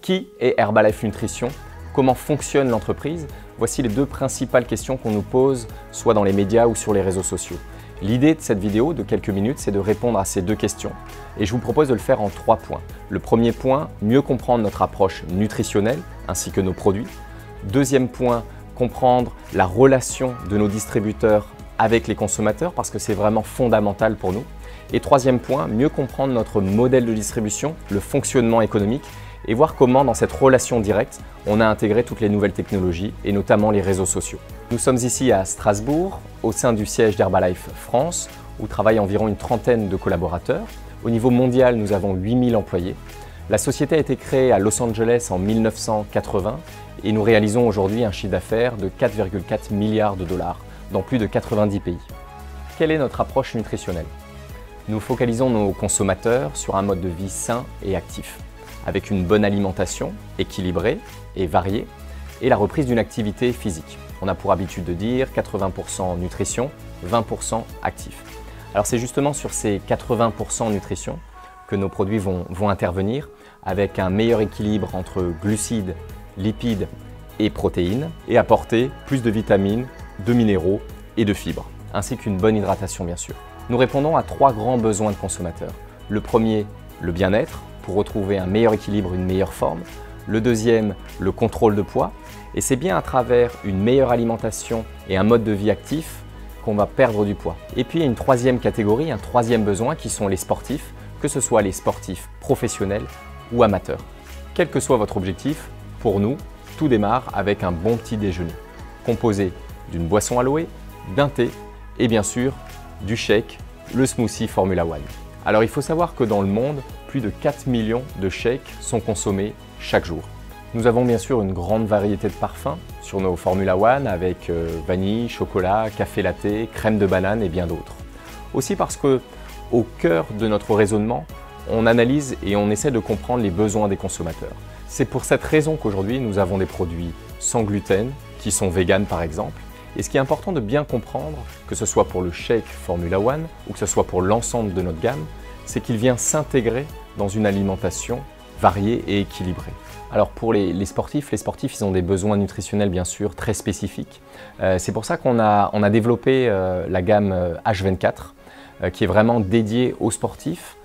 Qui est Herbalife Nutrition? Comment fonctionne l'entreprise? Voici les deux principales questions qu'on nous pose, soit dans les médias ou sur les réseaux sociaux. L'idée de cette vidéo de quelques minutes, c'est de répondre à ces deux questions. Et je vous propose de le faire en 3 points. Le premier point, mieux comprendre notre approche nutritionnelle ainsi que nos produits. Deuxième point, comprendre la relation de nos distributeurs avec les consommateurs parce que c'est vraiment fondamental pour nous. Et troisième point, mieux comprendre notre modèle de distribution, le fonctionnement économique et voir comment dans cette relation directe, on a intégré toutes les nouvelles technologies et notamment les réseaux sociaux. Nous sommes ici à Strasbourg, au sein du siège d'Herbalife France, où travaillent environ une trentaine de collaborateurs. Au niveau mondial, nous avons 8000 employés. La société a été créée à Los Angeles en 1980 et nous réalisons aujourd'hui un chiffre d'affaires de 4,4 milliards de dollars dans plus de 90 pays. Quelle est notre approche nutritionnelle? Nous focalisons nos consommateurs sur un mode de vie sain et actif, avec une bonne alimentation équilibrée et variée et la reprise d'une activité physique. On a pour habitude de dire 80% nutrition, 20% actif. Alors c'est justement sur ces 80% nutrition que nos produits vont intervenir avec un meilleur équilibre entre glucides, lipides et protéines et apporter plus de vitamines, de minéraux et de fibres, ainsi qu'une bonne hydratation bien sûr. Nous répondons à 3 grands besoins de consommateurs. Le premier, le bien-être, pour retrouver un meilleur équilibre, une meilleure forme. Le deuxième, le contrôle de poids. Et c'est bien à travers une meilleure alimentation et un mode de vie actif qu'on va perdre du poids. Et puis il y a une troisième catégorie, un troisième besoin qui sont les sportifs, que ce soit les sportifs professionnels ou amateurs. Quel que soit votre objectif, pour nous, tout démarre avec un bon petit déjeuner, composé d'une boisson aloe, d'un thé et bien sûr du shake, le smoothie Formula One. Alors il faut savoir que dans le monde, plus de 4 millions de shakes sont consommés chaque jour. Nous avons bien sûr une grande variété de parfums sur nos Formula One avec vanille, chocolat, café latte, crème de banane et bien d'autres. Aussi parce que au cœur de notre raisonnement, on analyse et on essaie de comprendre les besoins des consommateurs. C'est pour cette raison qu'aujourd'hui nous avons des produits sans gluten, qui sont véganes par exemple. Et ce qui est important de bien comprendre, que ce soit pour le shake Formula One ou que ce soit pour l'ensemble de notre gamme, c'est qu'il vient s'intégrer dans une alimentation variée et équilibrée. Alors pour les sportifs, ils ont des besoins nutritionnels bien sûr très spécifiques. C'est pour ça qu'on a développé la gamme H24 qui est vraiment dédiée aux sportifs.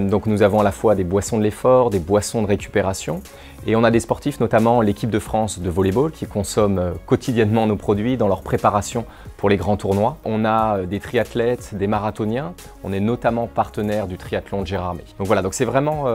Donc nous avons à la fois des boissons de l'effort, des boissons de récupération et on a des sportifs, notamment l'équipe de France de volleyball qui consomment quotidiennement nos produits dans leur préparation pour les grands tournois. On a des triathlètes, des marathoniens, on est notamment partenaire du triathlon de Gérardmer. Donc voilà, donc c'est vraiment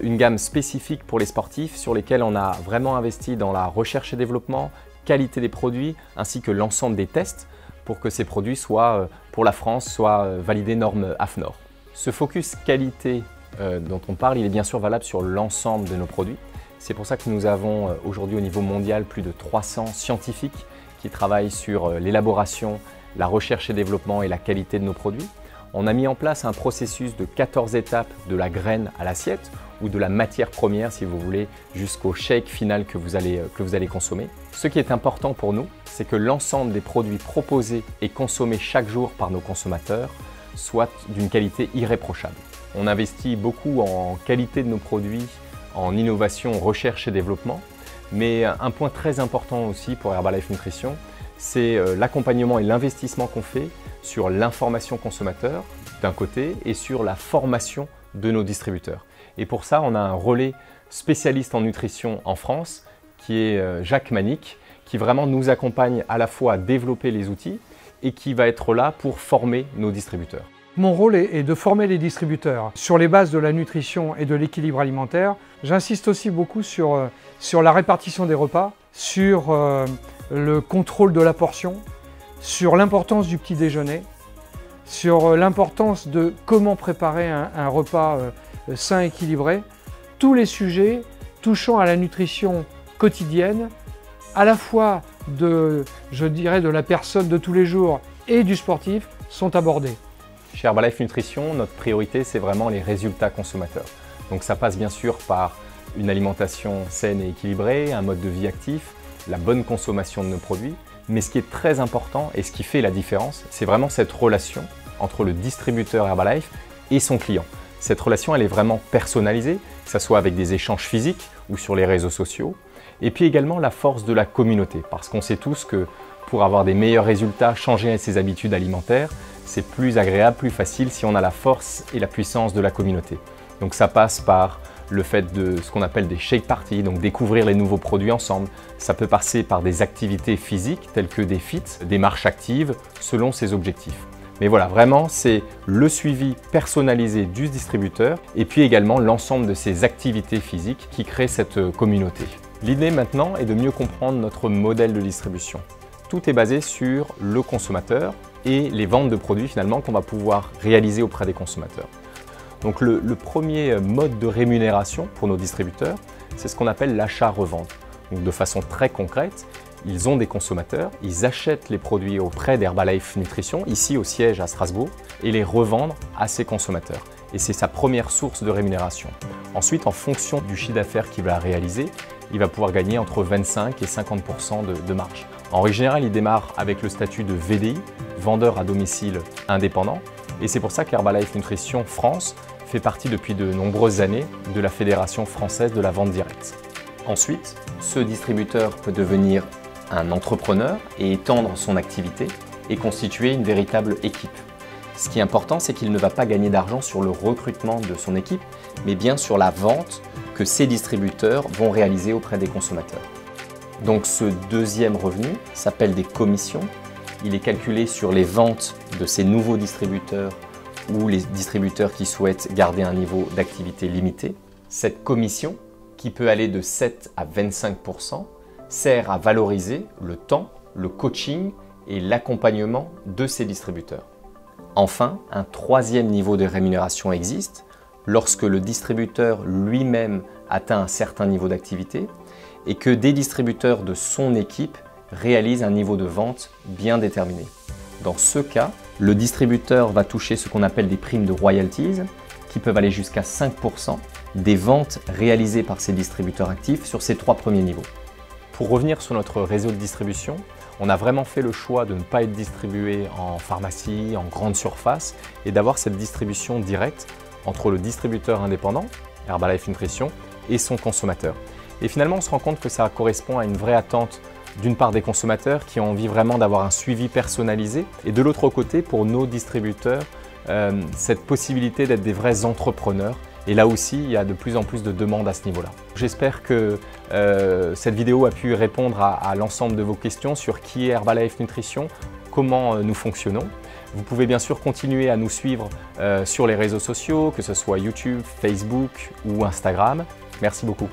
une gamme spécifique pour les sportifs sur lesquels on a vraiment investi dans la recherche et développement, qualité des produits ainsi que l'ensemble des tests pour que ces produits soient, pour la France, soient validés normes AFNOR. Ce focus qualité dont on parle, il est bien sûr valable sur l'ensemble de nos produits. C'est pour ça que nous avons aujourd'hui au niveau mondial plus de 300 scientifiques qui travaillent sur l'élaboration, la recherche et développement et la qualité de nos produits. On a mis en place un processus de 14 étapes de la graine à l'assiette ou de la matière première si vous voulez jusqu'au shake final que vous allez consommer. Ce qui est important pour nous, c'est que l'ensemble des produits proposés et consommés chaque jour par nos consommateurs soit d'une qualité irréprochable. On investit beaucoup en qualité de nos produits, en innovation, recherche et développement, mais un point très important aussi pour Herbalife Nutrition, c'est l'accompagnement et l'investissement qu'on fait sur l'information consommateur d'un côté et sur la formation de nos distributeurs. Et pour ça, on a un relais spécialiste en nutrition en France qui est Jacques Manic, qui vraiment nous accompagne à la fois à développer les outils et qui va être là pour former nos distributeurs. Mon rôle est de former les distributeurs sur les bases de la nutrition et de l'équilibre alimentaire. J'insiste aussi beaucoup sur la répartition des repas, sur le contrôle de la portion, sur l'importance du petit déjeuner, sur l'importance de comment préparer un repas sain et équilibré. Tous les sujets touchant à la nutrition quotidienne, à la fois de la personne de tous les jours et du sportif, sont abordés. Chez Herbalife Nutrition, notre priorité, c'est vraiment les résultats consommateurs. Donc ça passe bien sûr par une alimentation saine et équilibrée, un mode de vie actif, la bonne consommation de nos produits. Mais ce qui est très important et ce qui fait la différence, c'est vraiment cette relation entre le distributeur Herbalife et son client. Cette relation, elle est vraiment personnalisée, que ce soit avec des échanges physiques ou sur les réseaux sociaux. Et puis également la force de la communauté, parce qu'on sait tous que pour avoir des meilleurs résultats, changer ses habitudes alimentaires, c'est plus agréable, plus facile si on a la force et la puissance de la communauté. Donc ça passe par le fait de ce qu'on appelle des shake parties, donc découvrir les nouveaux produits ensemble. Ça peut passer par des activités physiques telles que des feats, des marches actives selon ses objectifs. Mais voilà, vraiment, c'est le suivi personnalisé du distributeur et puis également l'ensemble de ces activités physiques qui créent cette communauté. L'idée maintenant est de mieux comprendre notre modèle de distribution. Tout est basé sur le consommateur et les ventes de produits finalement qu'on va pouvoir réaliser auprès des consommateurs. Donc le premier mode de rémunération pour nos distributeurs, c'est ce qu'on appelle l'achat-revente. Donc de façon très concrète, ils ont des consommateurs, ils achètent les produits auprès d'Herbalife Nutrition, ici au siège à Strasbourg, et les revendent à ces consommateurs. Et c'est sa première source de rémunération. Ensuite, en fonction du chiffre d'affaires qu'il va réaliser, il va pouvoir gagner entre 25 et 50% de marge. En règle générale, il démarre avec le statut de VDI, vendeur à domicile indépendant. Et c'est pour ça qu'Herbalife Nutrition France fait partie depuis de nombreuses années de la Fédération française de la vente directe. Ensuite, ce distributeur peut devenir un entrepreneur et étendre son activité et constituer une véritable équipe. Ce qui est important, c'est qu'il ne va pas gagner d'argent sur le recrutement de son équipe, mais bien sur la vente que ces distributeurs vont réaliser auprès des consommateurs. Donc ce deuxième revenu s'appelle des commissions. Il est calculé sur les ventes de ces nouveaux distributeurs ou les distributeurs qui souhaitent garder un niveau d'activité limité. Cette commission, qui peut aller de 7 à 25%, sert à valoriser le temps, le coaching et l'accompagnement de ces distributeurs. Enfin, un troisième niveau de rémunération existe lorsque le distributeur lui-même atteint un certain niveau d'activité et que des distributeurs de son équipe réalisent un niveau de vente bien déterminé. Dans ce cas, le distributeur va toucher ce qu'on appelle des primes de royalties qui peuvent aller jusqu'à 5% des ventes réalisées par ces distributeurs actifs sur ces 3 premiers niveaux. Pour revenir sur notre réseau de distribution, on a vraiment fait le choix de ne pas être distribué en pharmacie, en grande surface et d'avoir cette distribution directe entre le distributeur indépendant, Herbalife Nutrition, et son consommateur. Et finalement, on se rend compte que ça correspond à une vraie attente d'une part des consommateurs qui ont envie vraiment d'avoir un suivi personnalisé et de l'autre côté, pour nos distributeurs, cette possibilité d'être des vrais entrepreneurs. Et là aussi, il y a de plus en plus de demandes à ce niveau-là. J'espère que cette vidéo a pu répondre à l'ensemble de vos questions sur qui est Herbalife Nutrition, comment nous fonctionnons. Vous pouvez bien sûr continuer à nous suivre sur les réseaux sociaux, que ce soit YouTube, Facebook ou Instagram. Merci beaucoup.